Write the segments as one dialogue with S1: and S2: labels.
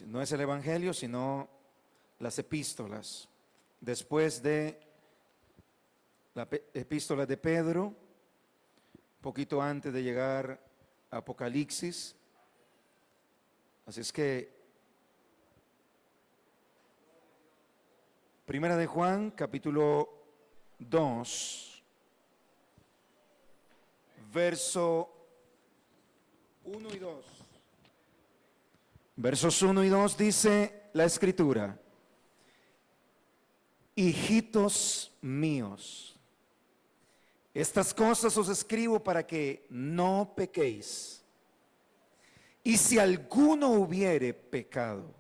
S1: No es el Evangelio, sino las epístolas. Después de la epístola de Pedro, poquito antes de llegar a Apocalipsis. Así es que Primera de Juan, capítulo 2, verso 1 y 2. Versos 1 y 2 dice la Escritura: hijitos míos, estas cosas os escribo para que no pequéis. Y si alguno hubiere pecado,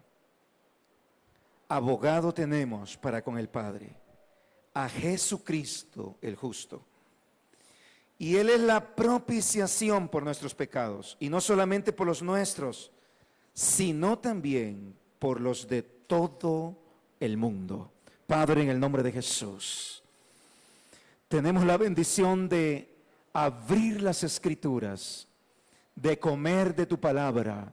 S1: abogado tenemos para con el Padre, a Jesucristo el justo. Y Él es la propiciación por nuestros pecados, y no solamente por los nuestros, sino también por los de todo el mundo. Padre, en el nombre de Jesús, tenemos la bendición de abrir las Escrituras, de comer de tu palabra.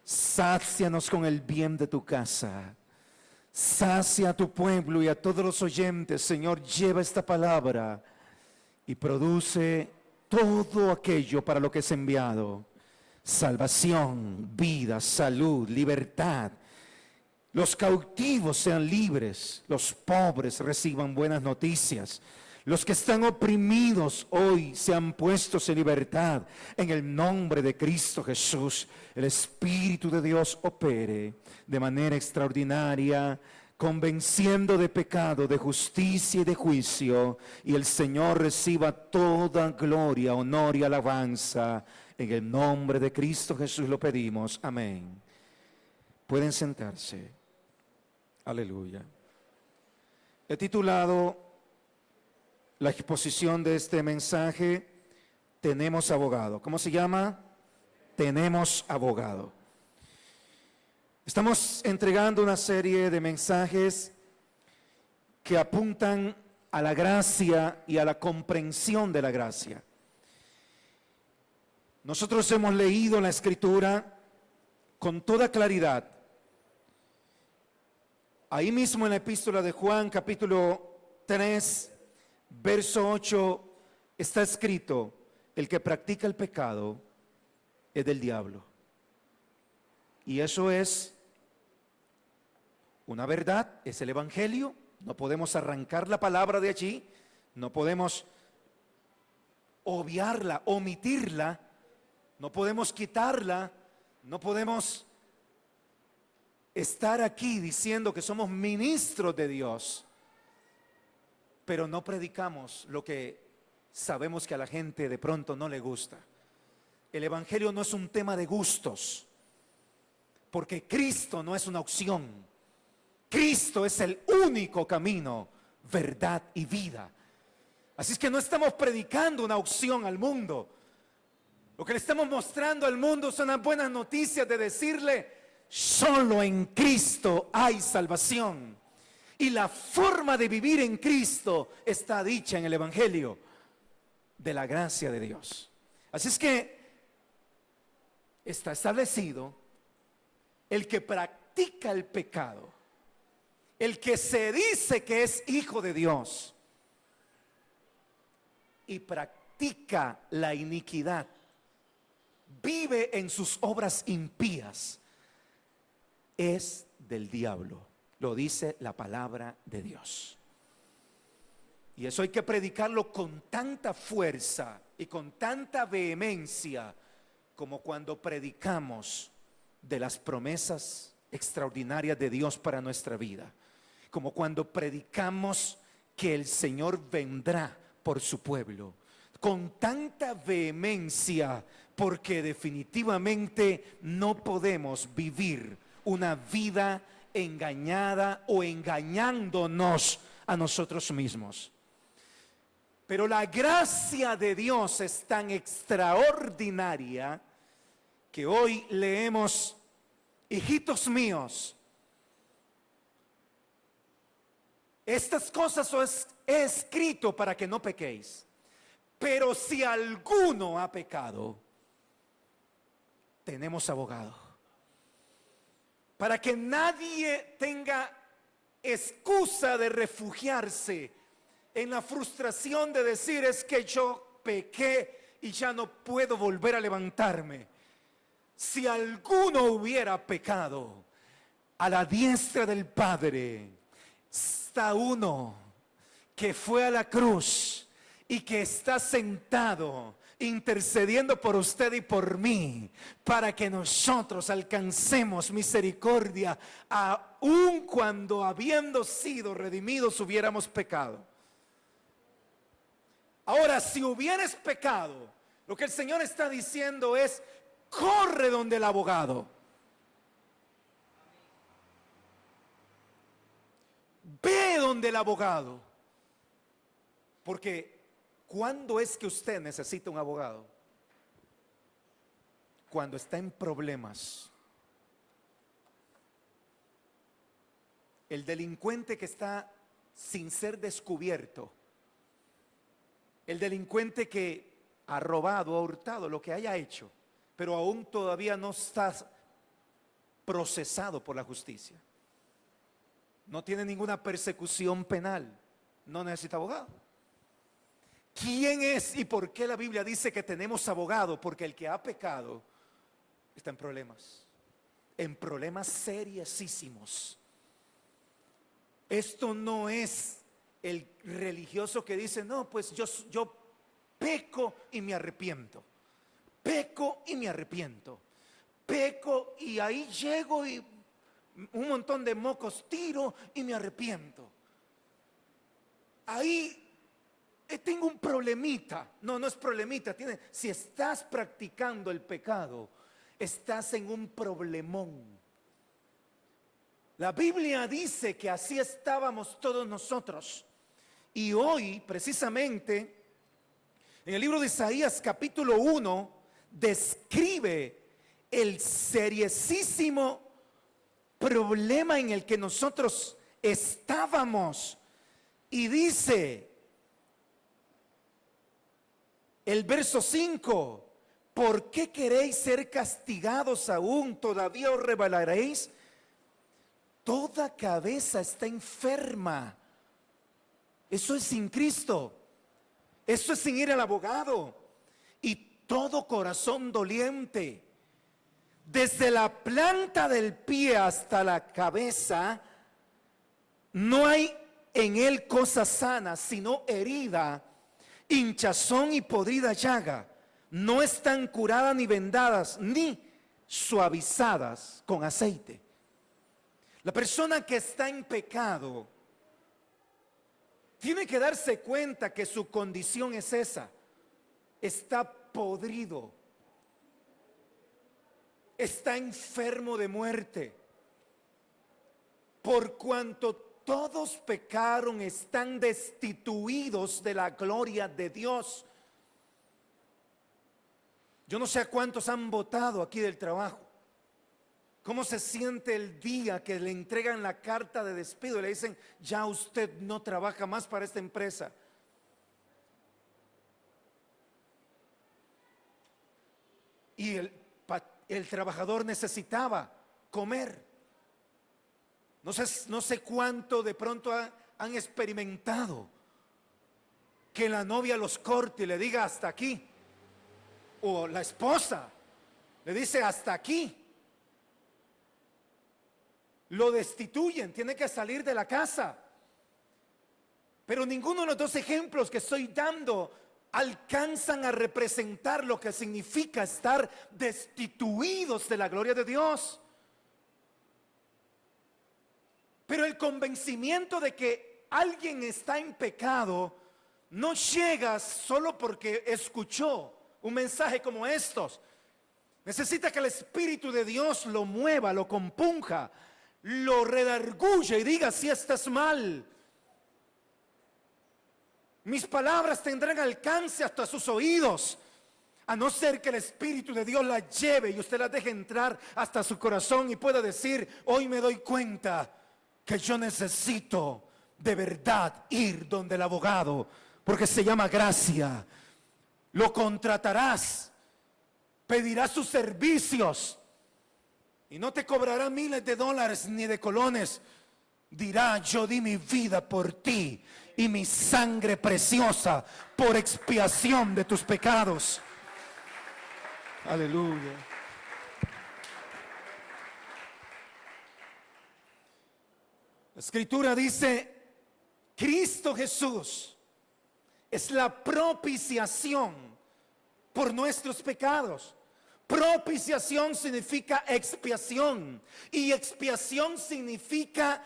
S1: Sácianos con el bien de tu casa. Sacia a tu pueblo y a todos los oyentes. Señor, lleva esta palabra y produce todo aquello para lo que es enviado: salvación, vida, salud, libertad. Los cautivos sean libres, los pobres reciban buenas noticias, los que están oprimidos hoy sean puestos en libertad. En el nombre de Cristo Jesús, el Espíritu de Dios opere de manera extraordinaria, convenciendo de pecado, de justicia y de juicio, y el Señor reciba toda gloria, honor y alabanza. En el nombre de Cristo Jesús lo pedimos. Amén. Pueden sentarse. Aleluya. He titulado la exposición de este mensaje: Tenemos abogado. ¿Cómo se llama? Tenemos abogado. Estamos entregando una serie de mensajes que apuntan a la gracia y a la comprensión de la gracia. Nosotros hemos leído la Escritura con toda claridad. Ahí mismo en la epístola de Juan, capítulo 3, verso 8, está escrito: el que practica el pecado es del diablo. Y eso es una verdad, es el Evangelio. No podemos arrancar la palabra de allí, no podemos obviarla, omitirla, no podemos quitarla, no podemos estar aquí diciendo que somos ministros de Dios, pero no predicamos lo que sabemos que a la gente de pronto no le gusta. El Evangelio no es un tema de gustos, porque Cristo no es una opción. Cristo es el único camino, verdad y vida. Así es que no estamos predicando una opción al mundo. Lo que le estamos mostrando al mundo son las buenas noticias de decirle: solo en Cristo hay salvación. Y la forma de vivir en Cristo está dicha en el Evangelio de la gracia de Dios. Así es que está establecido: el que practica el pecado, el que se dice que es hijo de Dios y practica la iniquidad, vive en sus obras impías, es del diablo. Lo dice la palabra de Dios. Y eso hay que predicarlo con tanta fuerza y con tanta vehemencia como cuando predicamos de las promesas extraordinarias de Dios para nuestra vida, como cuando predicamos que el Señor vendrá por su pueblo, con tanta vehemencia, porque definitivamente no podemos vivir una vida engañada o engañándonos a nosotros mismos. Pero la gracia de Dios es tan extraordinaria que hoy leemos: hijitos míos, estas cosas os he escrito para que no pequéis. Pero si alguno ha pecado, tenemos abogado. para que nadie tenga excusa de refugiarse en la frustración de decir: es que yo pequé y ya no puedo volver a levantarme. Si alguno hubiera pecado, a la diestra del Padre está uno que fue a la cruz y que está sentado intercediendo por usted y por mí, para que nosotros alcancemos misericordia, aun cuando habiendo sido redimidos hubiéramos pecado. Ahora, si hubieras pecado, lo que el Señor está diciendo es: corre donde el abogado. Ve donde el abogado. Porque ¿cuándo es que usted necesita un abogado? Cuando está en problemas. El delincuente que está sin ser descubierto. El delincuente que ha robado, ha hurtado, lo que haya hecho, pero aún todavía no está procesado por la justicia. No tiene ninguna persecución penal. No necesita abogado. ¿Quién es y por qué la Biblia dice que tenemos abogado? Porque el que ha pecado está en problemas seriosísimos. Esto no es el religioso que dice: no, pues yo peco y me arrepiento. Peco y me arrepiento. Peco y ahí llego y un montón de mocos tiro y me arrepiento. Ahí tengo un problemita. No, no es problemita. Si estás practicando el pecado, estás en un problemón. La Biblia dice que así estábamos todos nosotros. Y hoy, precisamente, en el libro de Isaías capítulo 1, describe el seriosísimo problema en el que nosotros estábamos. Y dice el verso 5: ¿por qué queréis ser castigados aún? ¿Todavía os rebelaréis? Toda cabeza está enferma. Eso es sin Cristo. Eso es sin ir al abogado. Y todo corazón doliente. Desde la planta del pie hasta la cabeza, no hay en él cosa sana, sino herida, hinchazón y podrida llaga. No están curadas ni vendadas, ni suavizadas con aceite. La persona que está en pecado tiene que darse cuenta que su condición es esa. Está podrido. Está enfermo de muerte. Por cuanto todos pecaron, están destituidos de la gloria de Dios. Yo no sé a cuántos han votado aquí del trabajo. ¿Cómo se siente el día que le entregan la carta de despido y le dicen: ya usted no trabaja más para esta empresa? Y el trabajador necesitaba comer. No sé cuánto de pronto han experimentado que la novia los corte y le diga: hasta aquí. O la esposa le dice: hasta aquí. Lo destituyen, tiene que salir de la casa. Pero ninguno de los dos ejemplos que estoy dando alcanzan a representar lo que significa estar destituidos de la gloria de Dios. Pero el convencimiento de que alguien está en pecado no llega solo porque escuchó un mensaje como estos. Necesita que el Espíritu de Dios lo mueva, lo compunja, lo redarguye y diga: si estás mal. Mis palabras tendrán alcance hasta sus oídos, a no ser que el Espíritu de Dios la lleve y usted la deje entrar hasta su corazón y pueda decir: hoy me doy cuenta que yo necesito de verdad ir donde el abogado, porque se llama gracia. Lo contratarás, pedirás sus servicios. Y no te cobrará miles de dólares ni de colones. Dirá: yo di mi vida por ti y mi sangre preciosa por expiación de tus pecados. Aleluya. La Escritura dice: Cristo Jesús es la propiciación por nuestros pecados. Propiciación significa expiación, y expiación significa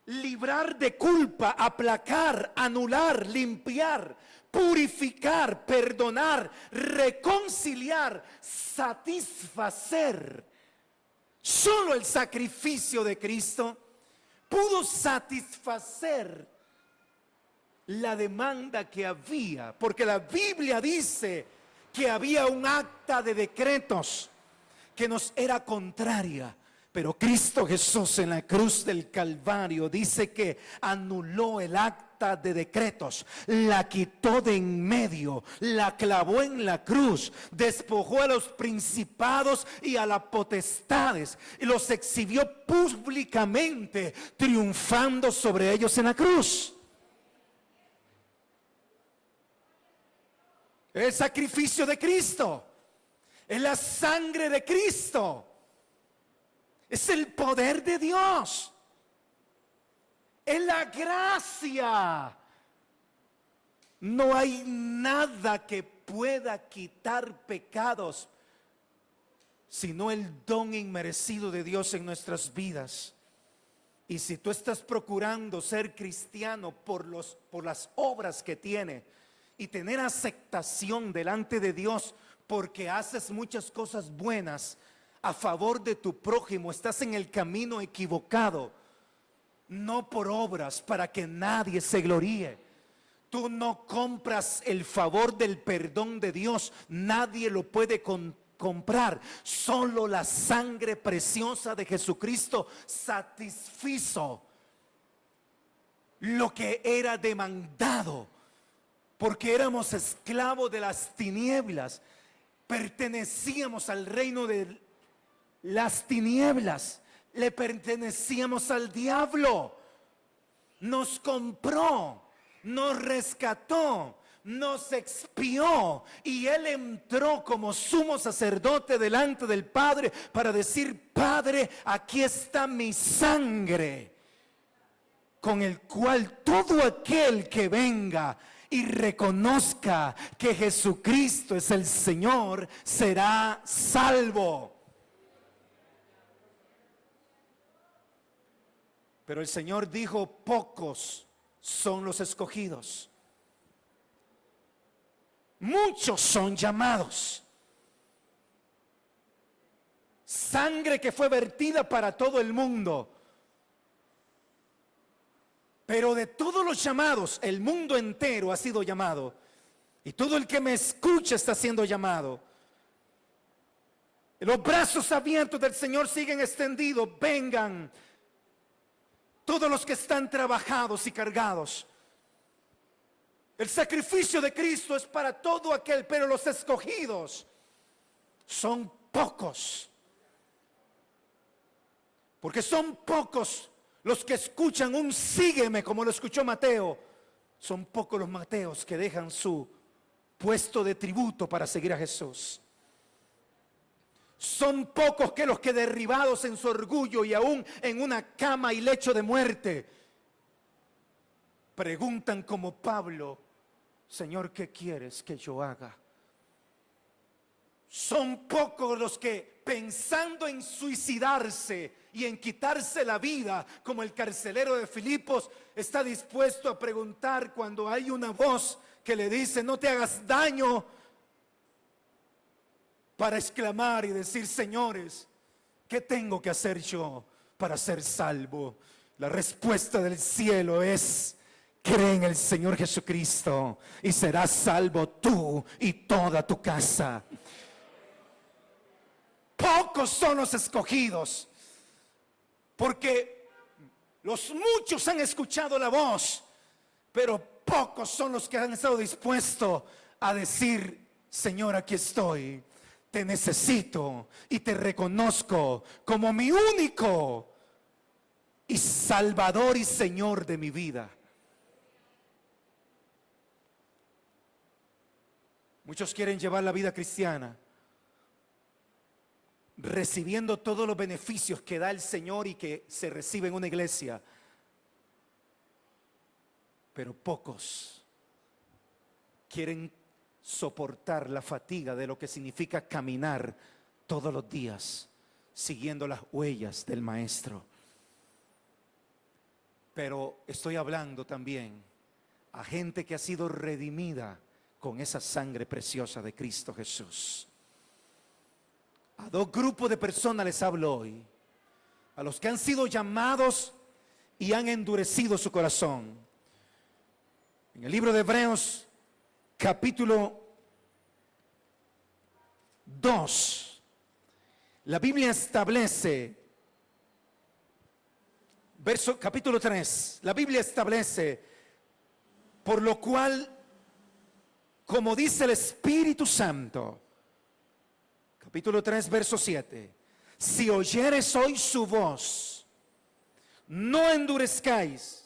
S1: librar de culpa, aplacar, anular, limpiar, purificar, perdonar, reconciliar, satisfacer. Solo el sacrificio de Cristo pudo satisfacer la demanda que había, porque la Biblia dice que había un acta de decretos que nos era contraria, pero Cristo Jesús en la cruz del Calvario dice que anuló el acta de decretos, la quitó de en medio, la clavó en la cruz, despojó a los principados y a las potestades y los exhibió públicamente, triunfando sobre ellos en la cruz. El sacrificio de Cristo es la sangre de Cristo, es el poder de Dios, es la gracia. No hay nada que pueda quitar pecados sino el don inmerecido de Dios en nuestras vidas. Y si tú estás procurando ser cristiano por las obras que tiene y tener aceptación delante de Dios porque haces muchas cosas buenas a favor de tu prójimo, estás en el camino equivocado. No por obras para que nadie se gloríe. Tú no compras el favor del perdón de Dios. Nadie lo puede comprar. Solo la sangre preciosa de Jesucristo satisfizo lo que era demandado, porque éramos esclavos de las tinieblas, pertenecíamos al reino de las tinieblas, le pertenecíamos al diablo. Nos compró, nos rescató, nos expió, y Él entró como sumo sacerdote delante del Padre para decir: Padre, aquí está mi sangre, con el cual todo aquel que venga y reconozca que Jesucristo es el Señor será salvo. Pero el Señor dijo: pocos son los escogidos, muchos son llamados. Sangre que fue vertida para todo el mundo. Pero de todos los llamados, el mundo entero ha sido llamado. Y todo el que me escucha está siendo llamado. Los brazos abiertos del Señor siguen extendidos. Vengan todos los que están trabajados y cargados. El sacrificio de Cristo es para todo aquel, pero los escogidos son pocos. Porque son pocos los que escuchan un sígueme como lo escuchó Mateo. Son pocos los Mateos que dejan su puesto de tributo para seguir a Jesús. Son pocos que los que, derribados en su orgullo y aún en una cama y lecho de muerte, preguntan como Pablo: Señor, ¿qué quieres que yo haga? Son pocos los que, pensando en suicidarse y en quitarse la vida, como el carcelero de Filipos, está dispuesto a preguntar cuando hay una voz que le dice: no te hagas daño, para exclamar y decir: señores, ¿qué tengo que hacer yo para ser salvo? La respuesta del cielo es: cree en el Señor Jesucristo y serás salvo tú y toda tu casa. Pocos son los escogidos, porque los muchos han escuchado la voz, pero pocos son los que han estado dispuestos a decir: Señor, aquí estoy. te necesito y te reconozco como mi único y Salvador y Señor de mi vida. Muchos quieren llevar la vida cristiana recibiendo todos los beneficios que da el Señor y que se recibe en una iglesia, pero pocos quieren soportar la fatiga de lo que significa caminar todos los días siguiendo las huellas del Maestro. Pero estoy hablando también a gente que ha sido redimida con esa sangre preciosa de Cristo Jesús. A dos grupos de personas les hablo hoy: a los que han sido llamados y han endurecido su corazón. En el libro de Hebreos, capítulo 2, la Biblia establece, capítulo 3, la Biblia establece: por lo cual, como dice el Espíritu Santo, capítulo 3, verso 7, si oyeres hoy su voz, no endurezcáis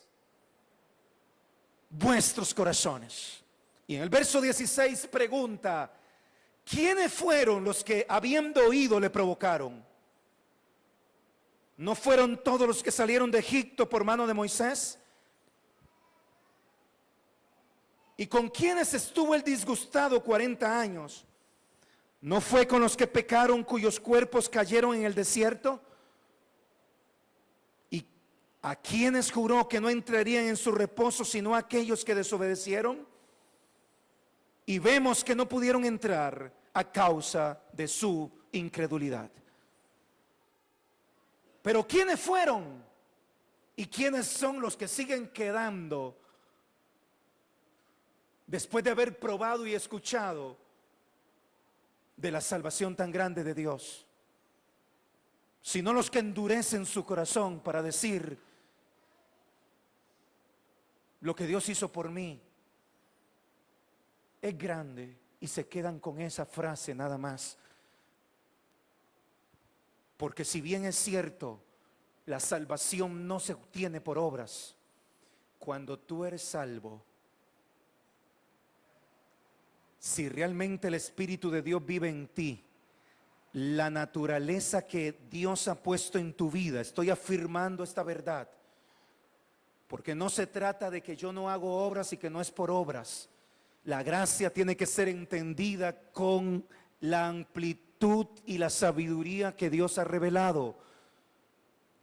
S1: vuestros corazones. Y en el verso 16 pregunta: ¿quiénes fueron los que habiendo oído le provocaron? ¿No fueron todos los que salieron de Egipto por mano de Moisés? ¿Y con quiénes estuvo el disgustado 40 años? ¿No fue con los que pecaron, cuyos cuerpos cayeron en el desierto? ¿Y a quiénes juró que no entrarían en su reposo sino aquellos que desobedecieron? Y vemos que no pudieron entrar a causa de su incredulidad. Pero ¿quiénes fueron? ¿Y quiénes son los que siguen quedando después de haber probado y escuchado de la salvación tan grande de Dios? Sino los que endurecen su corazón para decir: lo que Dios hizo por mí es grande, y se quedan con esa frase nada más. Porque si bien es cierto, la salvación no se obtiene por obras, cuando tú eres salvo, si realmente el Espíritu de Dios vive en ti, la naturaleza que Dios ha puesto en tu vida, estoy afirmando esta verdad, porque no se trata de que yo no hago obras y que no es por obras. La gracia tiene que ser entendida con la amplitud y la sabiduría que Dios ha revelado.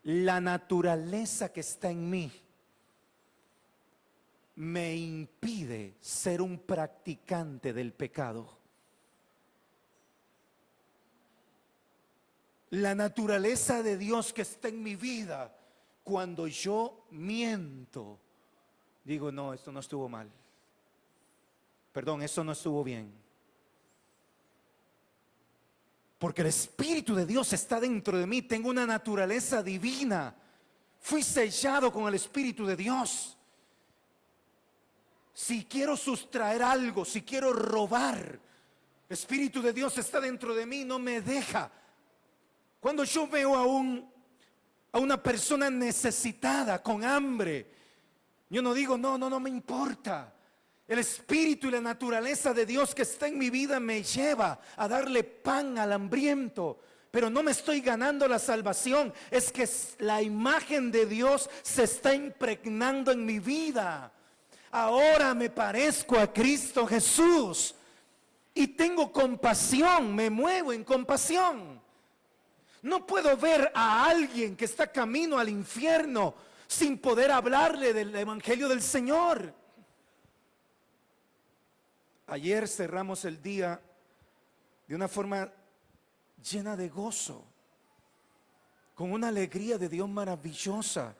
S1: La naturaleza que está en mí me impide ser un practicante del pecado. La naturaleza de Dios que está en mi vida, cuando yo miento, digo: no, esto no estuvo mal. Perdón, esto no estuvo bien. Porque el Espíritu de Dios está dentro de mí. Tengo una naturaleza divina. Fui sellado con el Espíritu de Dios. Si quiero sustraer algo, si quiero robar, el Espíritu de Dios está dentro de mí, no me deja. Cuando yo veo a una persona necesitada, con hambre, yo no digo: no me importa. El Espíritu y la naturaleza de Dios que está en mi vida me lleva a darle pan al hambriento. Pero no me estoy ganando la salvación, es que la imagen de Dios se está impregnando en mi vida. Ahora me parezco a Cristo Jesús y tengo compasión, me muevo en compasión. No puedo ver a alguien que está camino al infierno sin poder hablarle del Evangelio del Señor. Ayer cerramos el día de una forma llena de gozo, con una alegría de Dios maravillosa.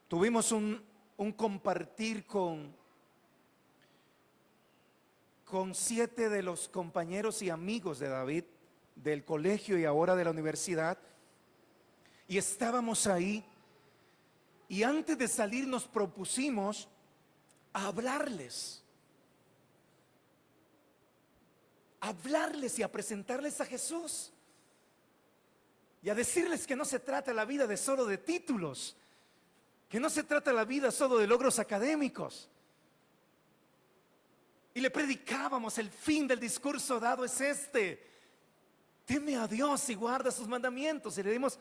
S1: Tuvimos un compartir con 7 de los compañeros y amigos de David, del colegio y ahora de la universidad, y estábamos ahí, y antes de salir nos propusimos hablarles y a presentarles a Jesús. Y a decirles que no se trata la vida de solo de títulos, que no se trata la vida solo de logros académicos. Y le predicábamos, el fin del discurso dado es este: teme a Dios y guarda sus mandamientos. Y le dimos,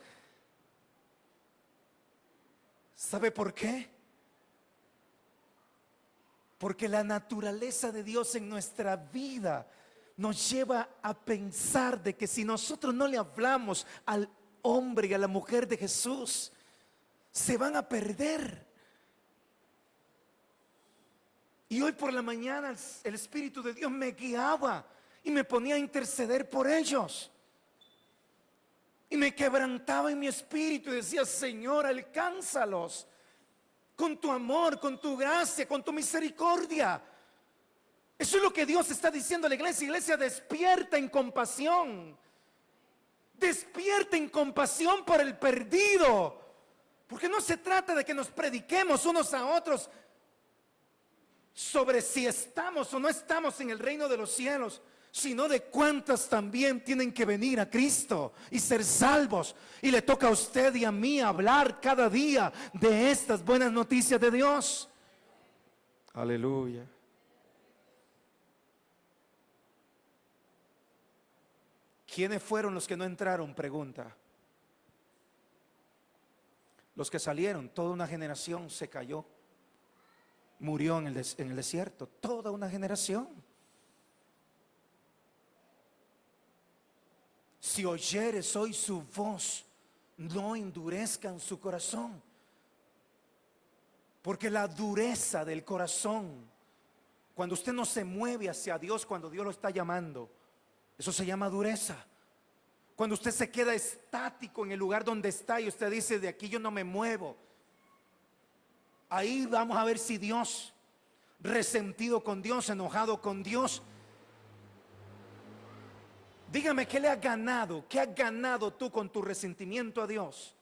S1: ¿sabe por qué? Porque la naturaleza de Dios en nuestra vida nos lleva a pensar de que si nosotros no le hablamos al hombre y a la mujer de Jesús, se van a perder. Y hoy por la mañana el Espíritu de Dios me guiaba y me ponía a interceder por ellos. Y me quebrantaba en mi espíritu y decía: Señor, alcánzalos con tu amor, con tu gracia, con tu misericordia. Eso es lo que Dios está diciendo a la iglesia. Iglesia, despierta en compasión. Despierta en compasión por el perdido. Porque no se trata de que nos prediquemos unos a otros sobre si estamos o no estamos en el reino de los cielos, sino de cuántas también tienen que venir a Cristo y ser salvos. Y le toca a usted y a mí hablar cada día de estas buenas noticias de Dios. Aleluya. ¿Quiénes fueron los que no entraron? Pregunta. Los que salieron, toda una generación se cayó, murió en el desierto, toda una generación. Si oyeres hoy su voz, no endurezcan su corazón. Porque la dureza del corazón, cuando usted no se mueve hacia Dios, cuando Dios lo está llamando, eso se llama dureza. Cuando usted se queda estático en el lugar donde está y usted dice: de aquí yo no me muevo. Ahí vamos a ver si Dios, resentido con Dios, enojado con Dios. Dígame, ¿qué le has ganado? ¿Qué has ganado tú con tu resentimiento a Dios?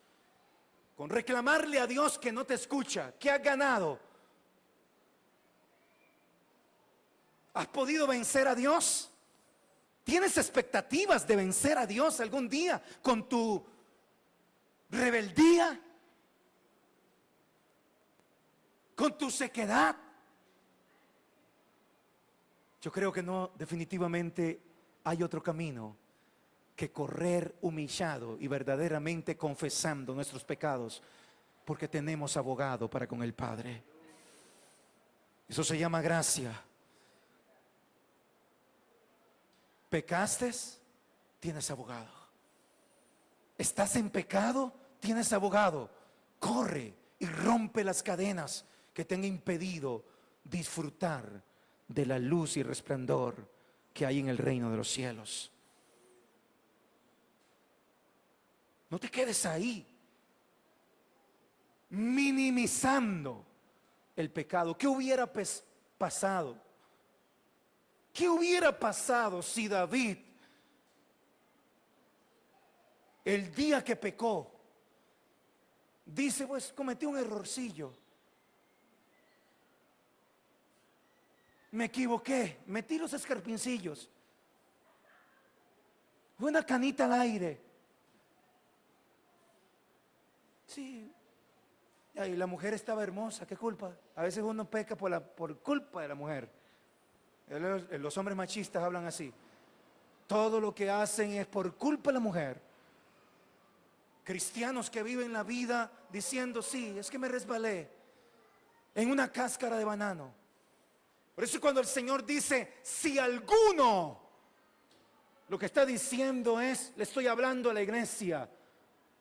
S1: Con reclamarle a Dios que no te escucha. ¿Qué has ganado? ¿Has podido vencer a Dios? ¿Tienes expectativas de vencer a Dios algún día con tu rebeldía? ¿Con tu sequedad? Yo creo que no, definitivamente hay otro camino que correr humillado y verdaderamente confesando nuestros pecados, porque tenemos abogado para con el Padre. Eso se llama gracia. ¿Pecaste? Tienes abogado. ¿Estás en pecado? Tienes abogado. Corre y rompe las cadenas que te han impedido disfrutar de la luz y resplandor que hay en el reino de los cielos. No te quedes ahí minimizando el pecado. ¿Qué hubiera pasado? ¿Qué hubiera pasado si David, el día que pecó, dice: pues cometí un errorcillo, me equivoqué, metí los escarpincillos, fue una canita al aire? Sí. Y la mujer estaba hermosa, ¿qué culpa? A veces uno peca por culpa de la mujer. Los hombres machistas hablan así: todo lo que hacen es por culpa de la mujer. Cristianos que viven la vida diciendo: sí, es que me resbalé en una cáscara de banano. Por eso cuando el Señor dice: si alguno, lo que está diciendo es, le estoy hablando a la iglesia,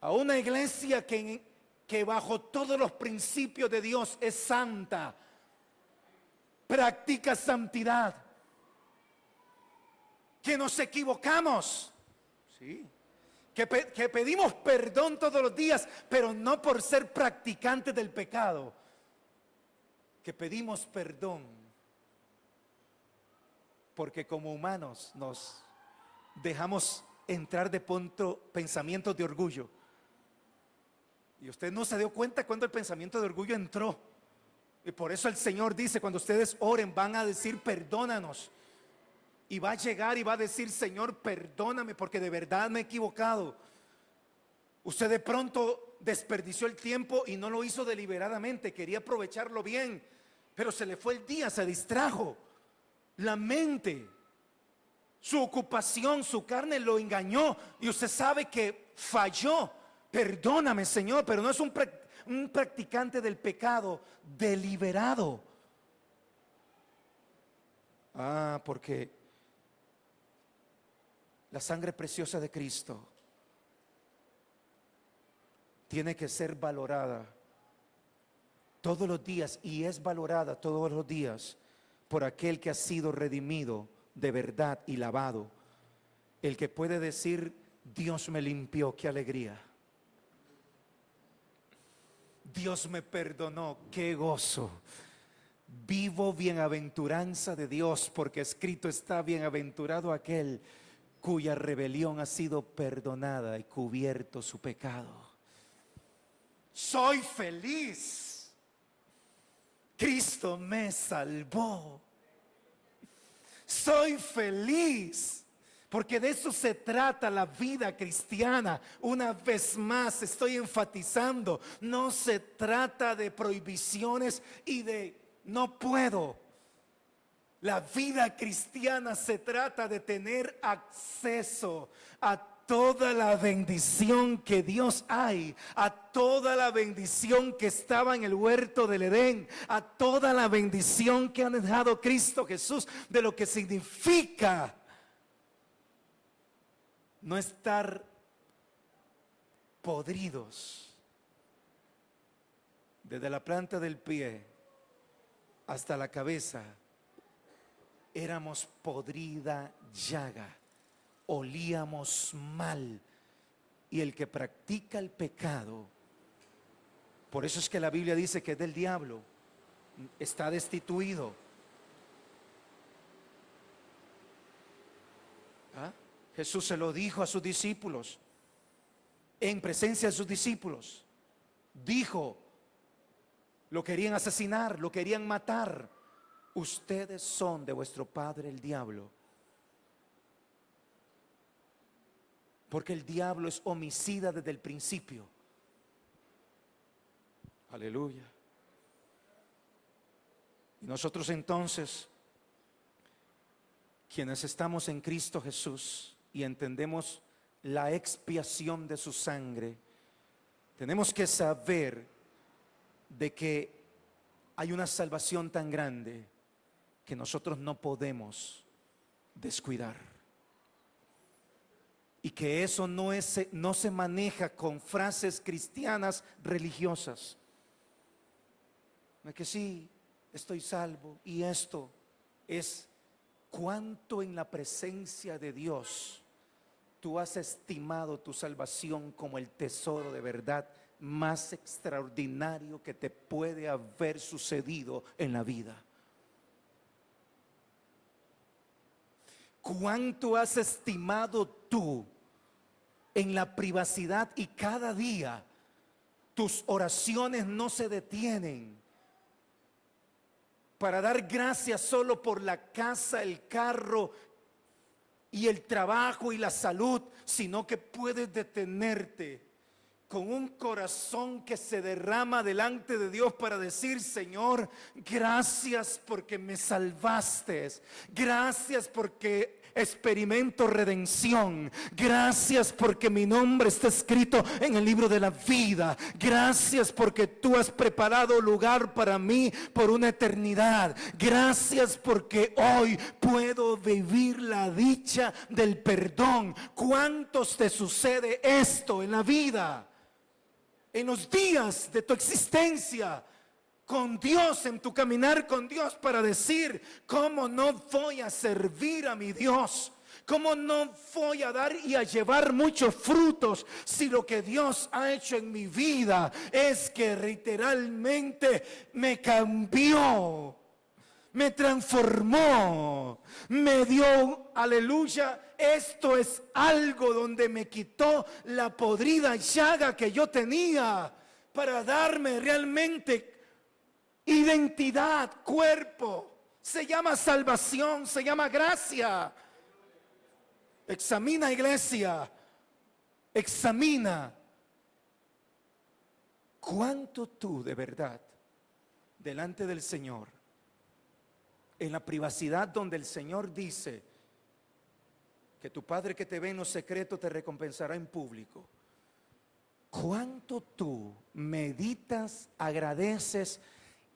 S1: a una iglesia que bajo todos los principios de Dios es santa, practica santidad, que nos equivocamos, ¿sí? Que pedimos perdón todos los días, pero no por ser practicantes del pecado, que pedimos perdón porque como humanos nos dejamos entrar de pronto pensamientos de orgullo. Y usted no se dio cuenta cuando el pensamiento de orgullo entró. Y por eso el Señor dice: cuando ustedes oren, van a decir: perdónanos. y va a llegar y va a decir: Señor, perdóname porque de verdad me he equivocado. Usted de pronto desperdició el tiempo y no lo hizo deliberadamente, quería aprovecharlo bien, pero se le fue el día, se distrajo. La mente, su ocupación, su carne lo engañó y usted sabe que falló. Perdóname, Señor, pero no es un practicante del pecado deliberado. Porque la sangre preciosa de Cristo tiene que ser valorada todos los días, y es valorada todos los días por aquel que ha sido redimido de verdad y lavado. El que puede decir: Dios me limpió, qué alegría. Dios me perdonó, qué gozo. Vivo bienaventuranza de Dios, porque escrito está: bienaventurado aquel cuya rebelión ha sido perdonada y cubierto su pecado. Soy feliz. Cristo me salvó. Soy feliz, porque de eso se trata la vida cristiana. Una vez más estoy enfatizando: no se trata de prohibiciones y de no puedo. La vida cristiana se trata de tener acceso a toda la bendición que Dios hay, a toda la bendición que estaba en el huerto del Edén, a toda la bendición que ha dejado Cristo Jesús, de lo que significa no estar podridos desde la planta del pie hasta la cabeza. Éramos podrida llaga, olíamos mal, y el que practica el pecado, por eso es que la Biblia dice que es del diablo, está destituido. Jesús se lo dijo a sus discípulos, en presencia de sus discípulos. Dijo: lo querían asesinar, lo querían matar. Ustedes son de vuestro padre el diablo, porque el diablo es homicida desde el principio. Aleluya. Y nosotros entonces, quienes estamos en Cristo Jesús y entendemos la expiación de su sangre, tenemos que saber de que hay una salvación tan grande que nosotros no podemos descuidar, y que eso no se maneja con frases cristianas religiosas. No es que sí, estoy salvo, y esto es cuánto en la presencia de Dios tú has estimado tu salvación como el tesoro de verdad más extraordinario que te puede haber sucedido en la vida. ¿Cuánto has estimado tú en la privacidad? Y cada día tus oraciones no se detienen para dar gracias solo por la casa, el carro y el trabajo y la salud, sino que puedes detenerte con un corazón que se derrama delante de Dios para decir: Señor, gracias porque me salvaste, gracias porque experimento redención, gracias porque mi nombre está escrito en el libro de la vida, gracias porque tú has preparado lugar para mí por una eternidad, gracias porque hoy puedo vivir la dicha del perdón. ¿Cuántos te sucede esto en la vida? En los días de tu existencia con Dios, en tu caminar con Dios, para decir: ¿cómo no voy a servir a mi Dios? ¿Cómo no voy a dar y a llevar muchos frutos si lo que Dios ha hecho en mi vida es que literalmente me cambió, me transformó, me dio, aleluya? Esto es algo donde me quitó la podrida llaga que yo tenía para darme realmente identidad, cuerpo. Se llama salvación, se llama gracia. Examina, iglesia, examina cuánto tú de verdad delante del Señor, en la privacidad donde el Señor dice que tu Padre que te ve en lo secreto te recompensará en público. ¿Cuánto tú meditas, agradeces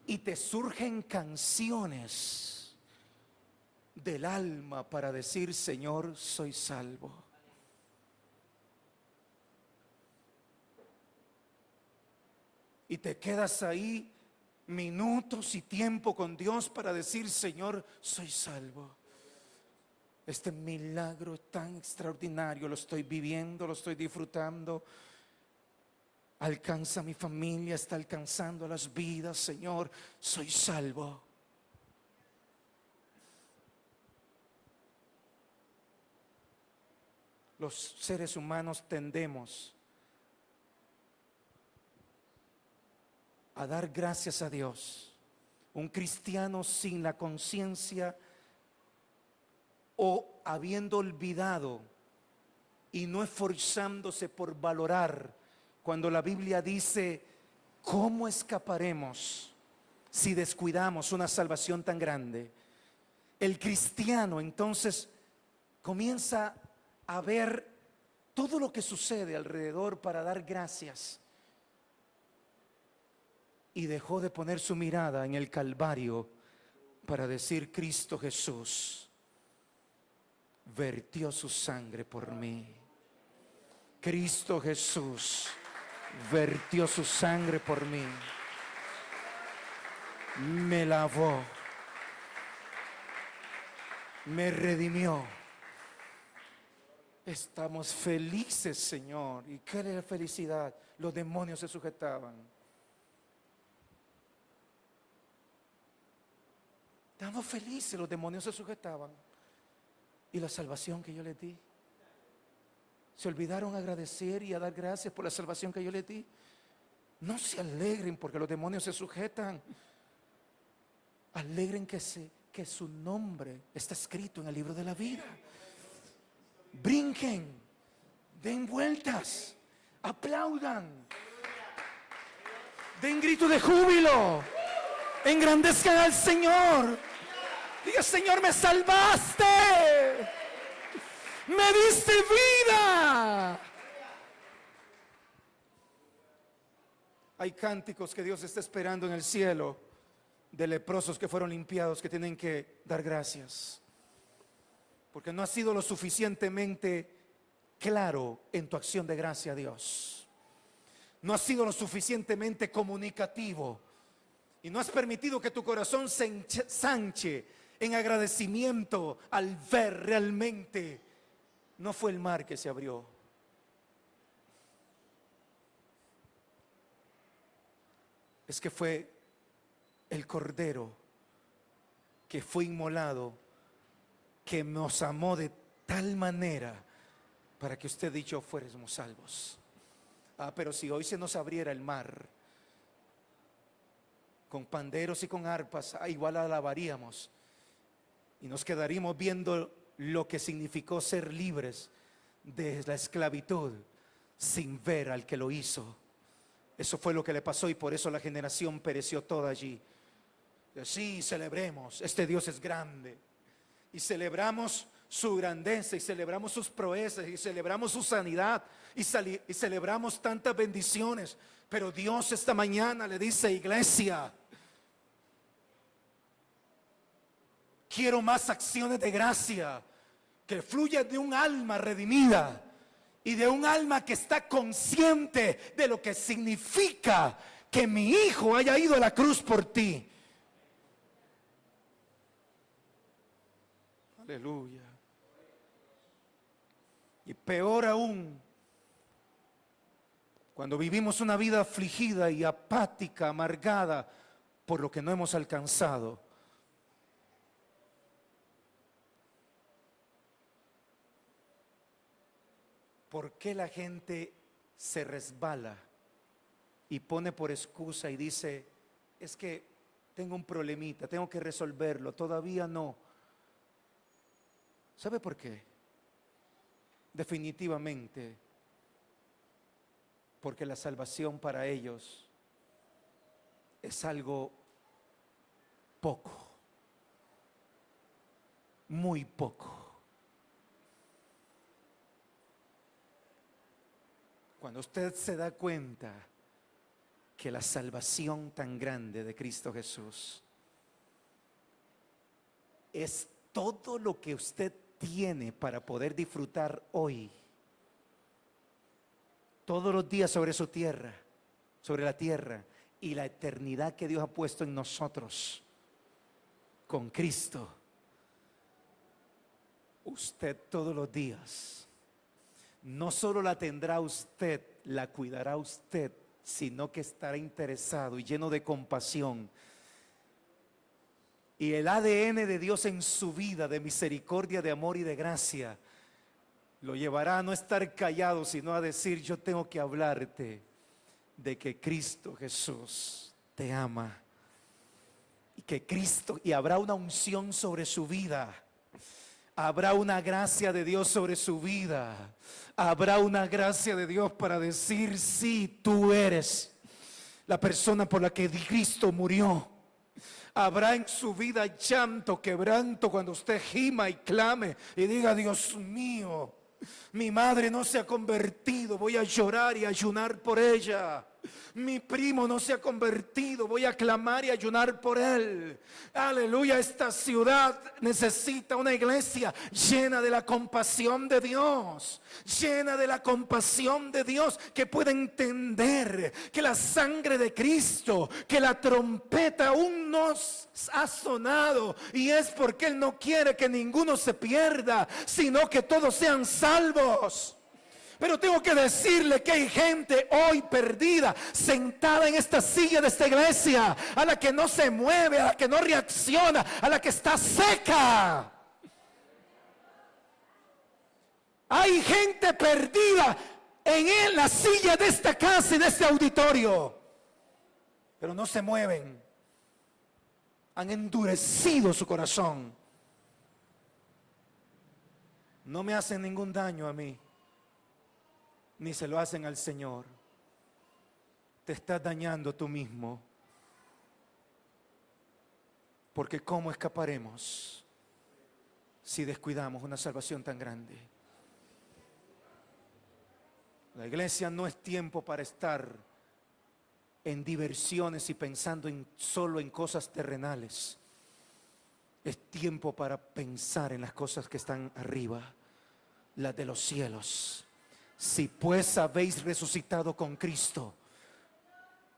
S1: y te surgen canciones del alma para decir: Señor, soy salvo? Y te quedas ahí minutos y tiempo con Dios para decir: Señor, soy salvo. Este milagro tan extraordinario lo estoy viviendo, lo estoy disfrutando. Alcanza a mi familia, está alcanzando las vidas. Señor, soy salvo. Los seres humanos tendemos a dar gracias a Dios. Un cristiano sin la conciencia o habiendo olvidado y no esforzándose por valorar, cuando la Biblia dice: ¿cómo escaparemos si descuidamos una salvación tan grande? El cristiano entonces comienza a ver todo lo que sucede alrededor para dar gracias, y dejó de poner su mirada en el Calvario para decir: Cristo Jesús vertió su sangre por mí. Cristo Jesús vertió su sangre por mí, me lavó, me redimió. Estamos felices, Señor. ¿Y qué era la felicidad? Los demonios se sujetaban. Estamos felices, los demonios se sujetaban. ¿Y la salvación que yo les di? ¿Se olvidaron agradecer y a dar gracias por la salvación que yo les di? No se alegren porque los demonios se sujetan. Alegren que su nombre está escrito en el libro de la vida. Brinquen, den vueltas, aplaudan, den grito de júbilo, engrandezcan al Señor. Diga: Señor, me salvaste, me diste vida. Hay cánticos que Dios está esperando en el cielo de leprosos que fueron limpiados, que tienen que dar gracias, porque no has sido lo suficientemente claro en tu acción de gracia a Dios. No has sido lo suficientemente comunicativo y no has permitido que tu corazón se ensanche en agradecimiento al ver realmente. No fue el mar que se abrió, es que fue el Cordero que fue inmolado, que nos amó de tal manera para que usted y yo fuéramos salvos. Pero si hoy se nos abriera el mar con panderos y con arpas, igual alabaríamos y nos quedaríamos viendo lo que significó ser libres de la esclavitud sin ver al que lo hizo. Eso fue lo que le pasó y por eso la generación pereció toda allí. Sí, celebremos, este Dios es grande. Y celebramos su grandeza, y celebramos sus proezas, y celebramos su sanidad, y celebramos tantas bendiciones. Pero Dios esta mañana le dice: iglesia, quiero más acciones de gracia que fluyan de un alma redimida y de un alma que está consciente de lo que significa que mi hijo haya ido a la cruz por ti. Aleluya. Y peor aún, cuando vivimos una vida afligida y apática, amargada por lo que no hemos alcanzado. ¿Por qué la gente se resbala y pone por excusa y dice: es que tengo un problemita, tengo que resolverlo, todavía no? ¿Sabe por qué? definitivamente, porque la salvación para ellos es algo poco, muy poco. Cuando usted se da cuenta que la salvación tan grande de Cristo Jesús es todo lo que usted tiene para poder disfrutar hoy, todos los días sobre su tierra, sobre la tierra, y la eternidad que Dios ha puesto en nosotros con Cristo, usted todos los días no solo la tendrá usted, la cuidará usted, sino que estará interesado y lleno de compasión. Y el ADN de Dios en su vida, de misericordia, de amor y de gracia, lo llevará a no estar callado, sino a decir: yo tengo que hablarte de que Cristo Jesús te ama. Y que Cristo, y habrá una unción sobre su vida. Habrá una gracia de Dios sobre su vida. Habrá una gracia de Dios para decir: sí, tú eres la persona por la que Cristo murió. Habrá en su vida llanto, quebranto, cuando usted gima y clame y diga: Dios mío, mi madre no se ha convertido, voy a llorar y ayunar por ella. Mi primo no se ha convertido, voy a clamar y ayunar por él. Aleluya, esta ciudad necesita una iglesia llena de la compasión de Dios, llena de la compasión de Dios, que pueda entender que la sangre de Cristo, que la trompeta aún no ha sonado, y es porque Él no quiere que ninguno se pierda, sino que todos sean salvos. Pero tengo que decirle que hay gente hoy perdida, sentada en esta silla de esta iglesia, a la que no se mueve, a la que no reacciona, a la que está seca. Hay gente perdida en la silla de esta casa y de este auditorio, pero no se mueven. Han endurecido su corazón. No me hacen ningún daño a mí, ni se lo hacen al Señor. Te estás dañando tú mismo, porque ¿cómo escaparemos si descuidamos una salvación tan grande? La iglesia no es tiempo para estar en diversiones y pensando solo en cosas terrenales. Es tiempo para pensar en las cosas que están arriba, las de los cielos. Si pues habéis resucitado con Cristo,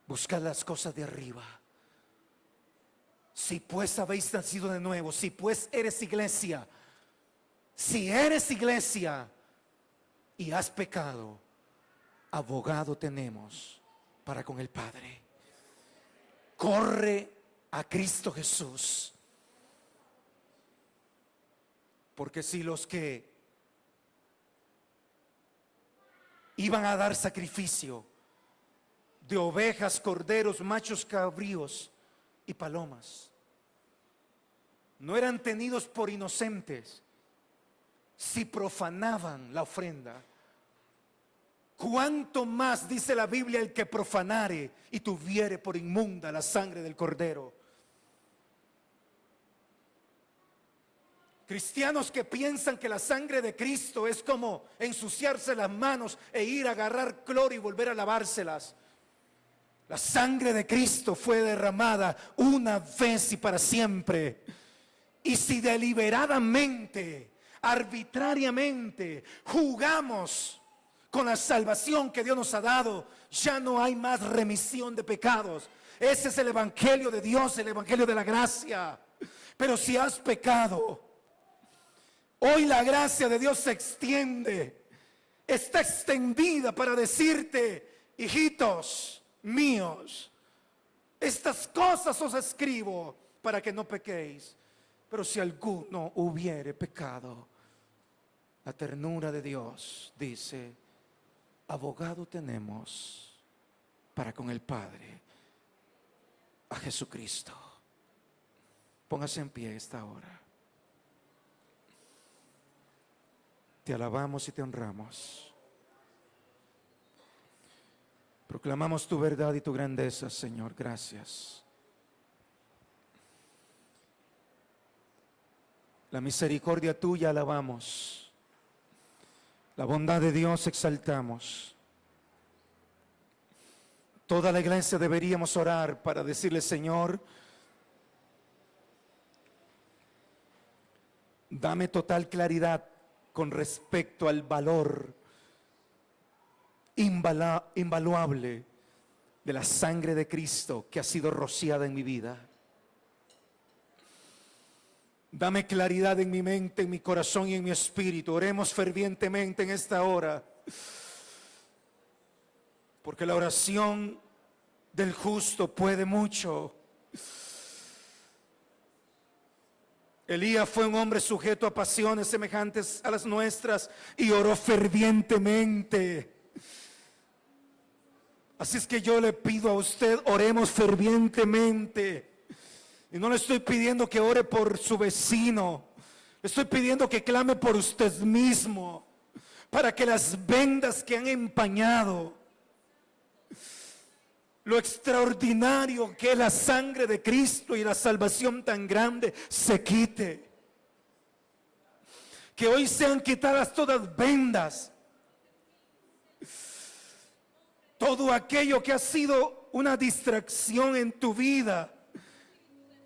S1: buscad las cosas de arriba. Si pues habéis nacido de nuevo, si pues eres iglesia, si eres iglesia y has pecado, abogado tenemos para con el Padre. Corre a Cristo Jesús. Porque si los que iban a dar sacrificio de ovejas, corderos, machos cabríos y palomas no eran tenidos por inocentes, si profanaban la ofrenda, ¿cuánto más, dice la Biblia, el que profanare y tuviere por inmunda la sangre del cordero? Cristianos que piensan que la sangre de Cristo es como ensuciarse las manos e ir a agarrar cloro y volver a lavárselas. La sangre de Cristo fue derramada una vez y para siempre. Y si deliberadamente, arbitrariamente jugamos con la salvación que Dios nos ha dado, ya no hay más remisión de pecados. Ese es el evangelio de Dios, el evangelio de la gracia. Pero si has pecado, hoy la gracia de Dios se extiende, está extendida para decirte: hijitos míos, estas cosas os escribo para que no pequéis. Pero si alguno hubiere pecado, la ternura de Dios dice: abogado tenemos para con el Padre, a Jesucristo. Póngase en pie esta hora. Te alabamos y te honramos. Proclamamos tu verdad y tu grandeza, Señor. Gracias. La misericordia tuya alabamos. La bondad de Dios exaltamos. Toda la iglesia deberíamos orar para decirle, Señor, dame total claridad con respecto al valor invaluable de la sangre de Cristo que ha sido rociada en mi vida. Dame claridad en mi mente, en mi corazón y en mi espíritu. Oremos fervientemente en esta hora, porque la oración del justo puede mucho. Elías fue un hombre sujeto a pasiones semejantes a las nuestras y oró fervientemente. Así es que yo le pido a usted, oremos fervientemente. Y no le estoy pidiendo que ore por su vecino, le estoy pidiendo que clame por usted mismo, para que las vendas que han empañado lo extraordinario que es la sangre de Cristo y la salvación tan grande se quite. Que hoy sean quitadas todas vendas, todo aquello que ha sido una distracción en tu vida,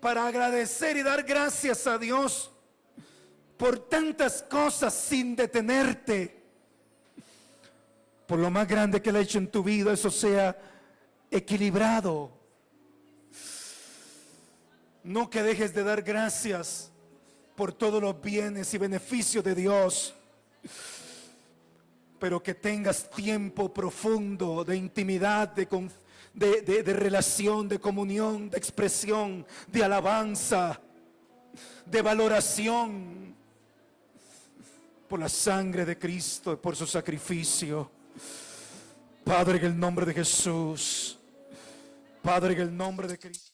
S1: para agradecer y dar gracias a Dios por tantas cosas sin detenerte, por lo más grande que Él ha hecho en tu vida. Eso sea equilibrado. No que dejes de dar gracias por todos los bienes y beneficios de Dios, pero que tengas tiempo profundo de intimidad, de relación, de comunión, de expresión, de alabanza, de valoración por la sangre de Cristo y por su sacrificio. Padre, en el nombre de Jesús, Padre, en el nombre de Cristo.